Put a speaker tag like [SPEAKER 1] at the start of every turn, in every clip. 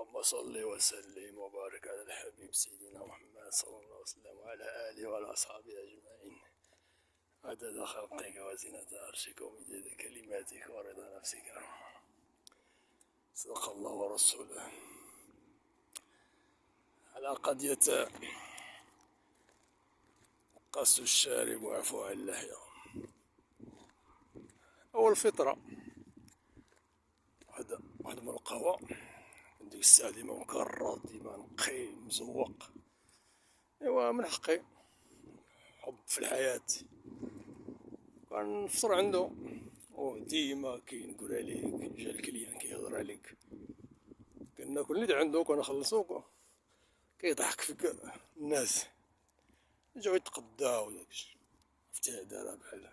[SPEAKER 1] اللهم صل وسلم وبارك على الحبيب سيدنا محمد صلى الله عليه وسلم وعلى آله وعلى أصحابه أجمعين، عدد خلقك وزنة عرشك ومداد كلماتك ورضا نفسك. صدق الله ورسوله. على قد قص الشارب وعفو عن اللحية أو الفطرة. واحد من القهوة ديك الساعة ديما مكرر، ديما نقي مزوق. إيوا من حقي حب في الحياة كنفطر عنده، وديما كينقول عليك، جا الكليان كيهضر عليك، كناكل نيت عندو كنخلصو كيضحك فيك الناس، جاو يتقداو داكشي. عرفتي هدا راه بحال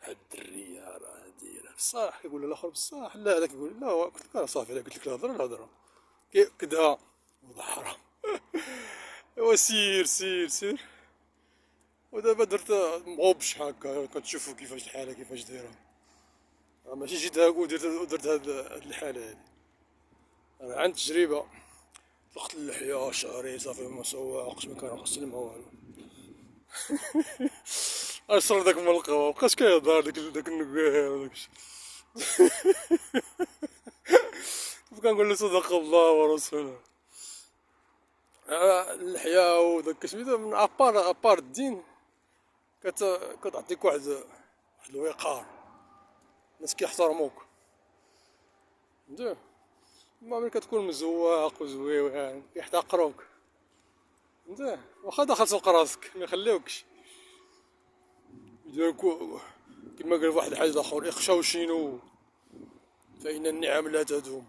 [SPEAKER 1] الدرية راه دايرة بصح، كيقول الاخر بصح لا، هذاك يقول لا، قلت لك صافي، قلت لك الهضرة كدا وضحرة. ايوا سير سير سير. ودابا درت مغوبش هكا، كتشوفو كيفاش الحالة كيفاش دايرة، ماشي جيت هاك ودرت هاد الحالة هادي. انا عندي تجربة، طلقت اللحية شعري صافي مسواقش، مكنغسل ما والو. اشرب داك من القهوة مبقاش كيهضر داك النقال وداكشي. كنقول له صدق الله ورسوله. اللحية وداك سميتو من ابار الدين كتعطيك واحد الوقار، الناس كيحترموك فهمتي. اما ملي كتكون مزواق وزويوان كيحتقروك فهمتي، واخا داخل سوق راسك ميخليوكش. كما قال واحد الحديث اخر، اخشوا شينو فإن النعم لا تدوم.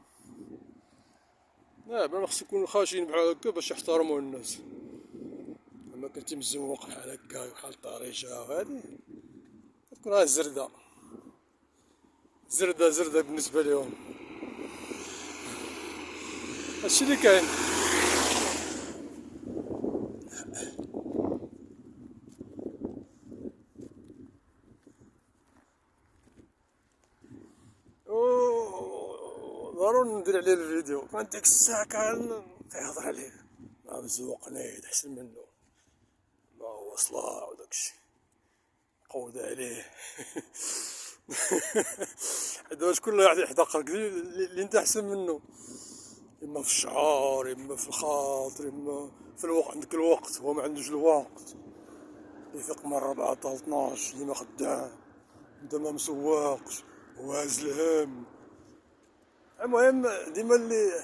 [SPEAKER 1] لا بلا خصك تكون خاشين بحال هكا باش يحترموا الناس. اما كنتي مزوق بحال هكا بحال الطريشه وهادي، تكون راه زردة زردة زردة بالنسبة ليهم. هادشي اللي كاين. ضروري ندير عليه الفيديو، كان ديك الساعة كان كيهضر عليه مع مزوق نايض احسن منو، ما هو صلاع وداكشي قود عليه. حيت كل واحد يحتقرك اللي انت احسن منه، اما في الشعار، اما في الخاطر، اما في الوقت. عندك الوقت، هو ما عندوش الوقت، يفيق من 4 حتى 12 ديما خدام، انت ما مسواقش وهاز الهم. المهم ديما اللي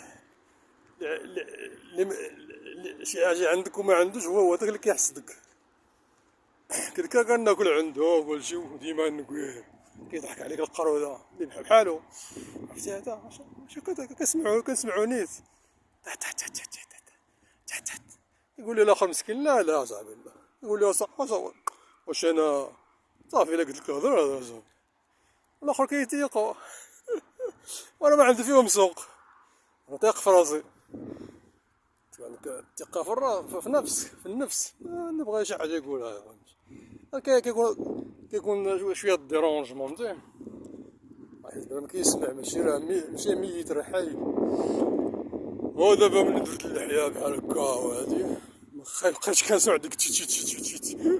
[SPEAKER 1] شي حاجة عندك وما عندوش، هو داك اللي كيحسدك. كل كناكل عنده كلشي وديما نقول كيضحك عليك القرودة اللي بحالو. عرفتي هذا شو كنسمعو نيت تحت تحت تحت تحت تحت تحت. يقول لي الاخر مسكين لا لا صاحبي لا، يقول لي صافي واش انا صافي الا قلت لك هضر صافي. الاخر كيتيقو. وانا ما عندي فيهم سوق، انا طيق في راسي. عندك الثقة في النفس ما نبغي شي حاجة يقولها. كيكون شوية ديرونجمون فهمتي، حيت بلا ما كيسمع، ماشي ميت راه حي. هو دابا ملي درت اللحية بحال هكا وهادي مبقيتش كنسمع ديك تي تي تي تي تي.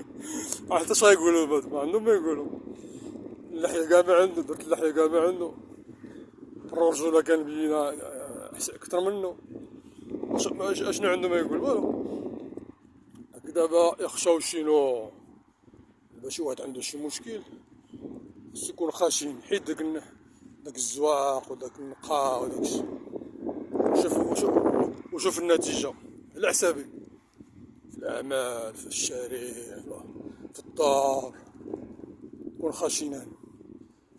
[SPEAKER 1] حتى اش غايقولو بعد، ما عندهم ما يقولو. اللحية كاع ما عنده، درت اللحية كاع ما عنده، الرجولة كان بينا اكثر منه. اشنو عنده ما يقول والو. دابا يخشاو شينو، دابا شي واحد عنده شي مشكل خصو يكون خاشين، حيد داك الزواق وداك النقاء وداكشي. وشوف النتيجة على حسابي، في الأعمال، في الشارع، في الدار، كون خاشنان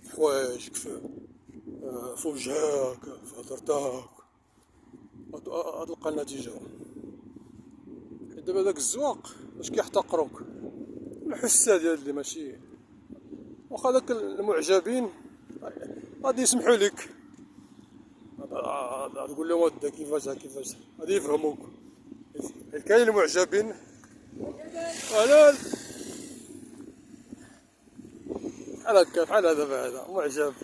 [SPEAKER 1] في حوايجك، في وجهك، في هضرتك، غتلقى النتيجة. حيت دابا داك الزواق باش كيحتقروك، الحسة ديال اللي ماشي، واخا داك المعجبين غادي يسمحوا لك، تقول لهم ودا كيفاش غادي يفهموك. كاين المعجبين بحال هكا، بحال هذا هذا معجب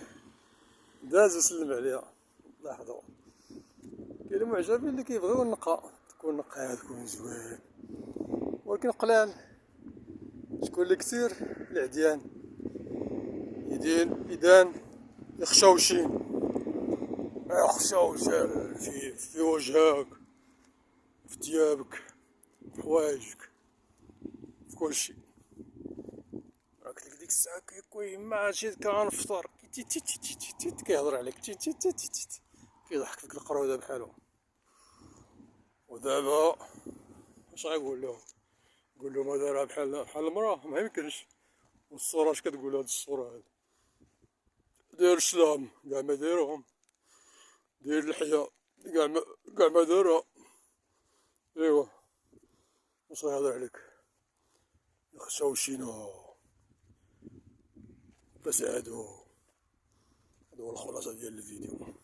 [SPEAKER 1] داز وسلم عليها لحظة، كاين المعجبين اللي كيبغيو النقا، تكون نقاها تكون زوين، ولكن قلال. شكون اللي كثير؟ العديان، إيدان يخشوشين، يخشوشين في وجهك، في ثيابك، في حوايجك، في كلشي. راك ديك الساعة كيكون ما شي كنفطر كيهضر عليك كيضحك فيك القرودة بحالو. ودابا اش غنقول لهم؟ نقول لهم هذا راه بحال المراه، ما يمكنش. والصورة اش كتقول هاد الصورة هادي؟ داير الشلام كاع ما دايرهم، داير اللحية كاع ما دارها. ايوا واش غيهضر عليك؟ يخشوشينو. بس هادو هو الخلاصة ديال الفيديو.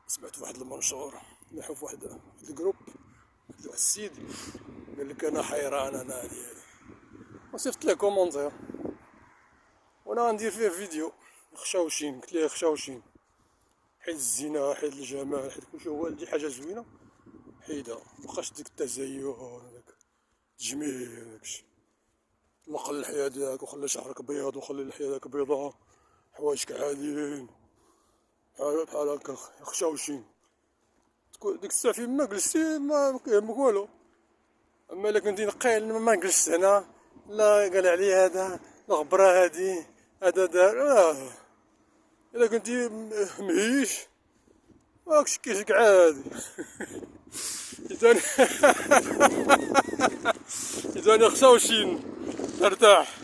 [SPEAKER 1] سمعت واحد المنشور نحو في واحد الجروب، واحد السيد قال لك انا حيران انا ديالي، وصيفط ليه كومونتير وانا غندير فيه فيديو. خشاوشين، قلت ليه خشاوشين، حيد الزنا، حيد الجمال، حيد كلشي. هو دي حاجه زوينه حيدها، مبقاش ديك التزين وداك التجميل داكشي. نقل اللحية ديالك وخلي شعرك بيض، وخلي اللحية ديالك بيضاء، حوايجك عاديين بحال هكا خشاوشين. تكون ديك الساعة فين ما جلستي ما كيهمك والو. اما الا كنتي نقيل ما جلست هنا، لا قال علي هذا الغبرة هادي، هذا دار الا كنتي مهيش ماكش كيجيك عادي. إذا خشاوشين ترتاح.